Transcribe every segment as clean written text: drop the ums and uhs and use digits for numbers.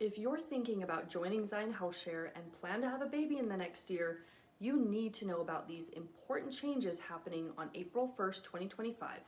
If you're thinking about joining Zion HealthShare and plan to have a baby in the next year, you need to know about these important changes happening on April 1st, 2025.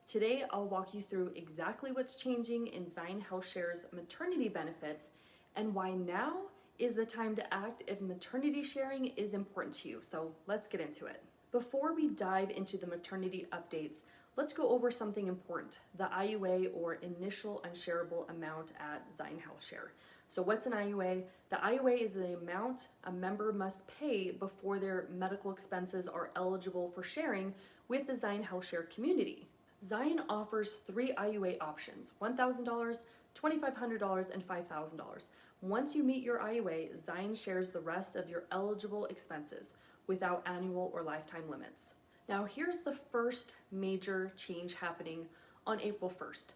Today, I'll walk you through exactly what's changing in Zion HealthShare's maternity benefits and why now is the time to act if maternity sharing is important to you. So let's get into it. Before we dive into the maternity updates, let's go over something important, the IUA or initial unshareable amount at Zion HealthShare. So what's an IUA? The IUA is the amount a member must pay before their medical expenses are eligible for sharing with the Zion HealthShare community. Zion offers 3 IUA options, $1,000, $2,500, and $5,000. Once you meet your IUA, Zion shares the rest of your eligible expenses without annual or lifetime limits. Now here's the first major change happening on April 1st.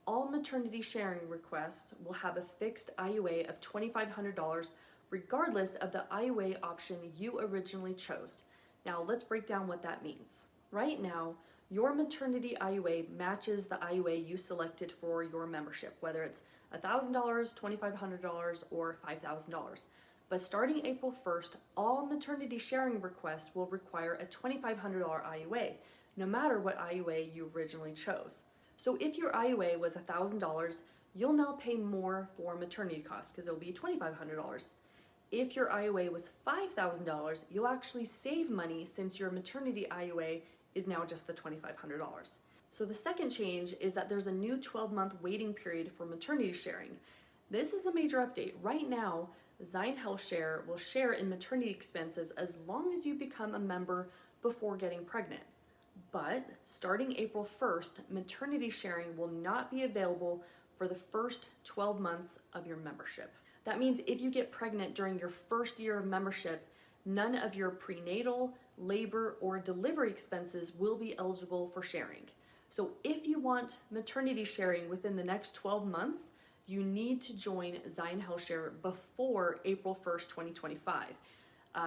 All maternity sharing requests will have a fixed IUA of $2,500 regardless of the IUA option you originally chose. Now let's break down what that means. Right now, your maternity IUA matches the IUA you selected for your membership, whether it's $1,000, $2,500, or $5,000. But starting April 1st, all maternity sharing requests will require a $2,500 IUA, no matter what IUA you originally chose. So if your IUA was $1,000, you'll now pay more for maternity costs because it'll be $2,500. If your IUA was $5,000, you'll actually save money since your maternity IUA is now just the $2,500. So the second change is that there's a new 12-month waiting period for maternity sharing. This is a major update. Right now, Zion HealthShare will share in maternity expenses as long as you become a member before getting pregnant. But starting April 1st, maternity sharing will not be available for the first 12 months of your membership. That means if you get pregnant during your first year of membership, none of your prenatal, labor, or delivery expenses will be eligible for sharing. So if you want maternity sharing within the next 12 months, you need to join Zion HealthShare before April 1st, 2025.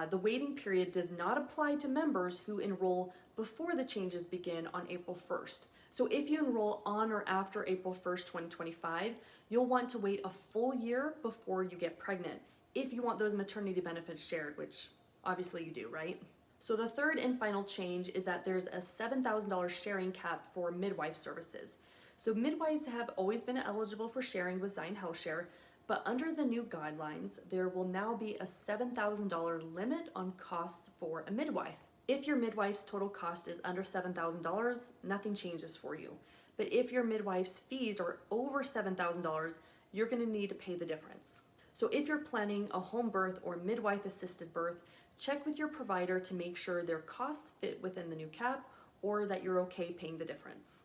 The waiting period does not apply to members who enroll before the changes begin on April 1st. So if you enroll on or after April 1st, 2025, you'll want to wait a full year before you get pregnant if you want those maternity benefits shared, which obviously you do, right? So the third and final change is that there's a $7,000 sharing cap for midwife services. So midwives have always been eligible for sharing with Zion HealthShare, but under the new guidelines, there will now be a $7,000 limit on costs for a midwife. If your midwife's total cost is under $7,000, nothing changes for you. But if your midwife's fees are over $7,000, you're going to need to pay the difference. So if you're planning a home birth or midwife-assisted birth, check with your provider to make sure their costs fit within the new cap or that you're okay paying the difference.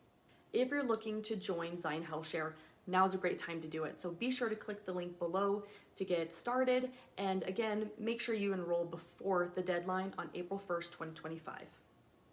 If you're looking to join Zion HealthShare, now's a great time to do it. So be sure to click the link below to get started. And again, make sure you enroll before the deadline on April 1st, 2025.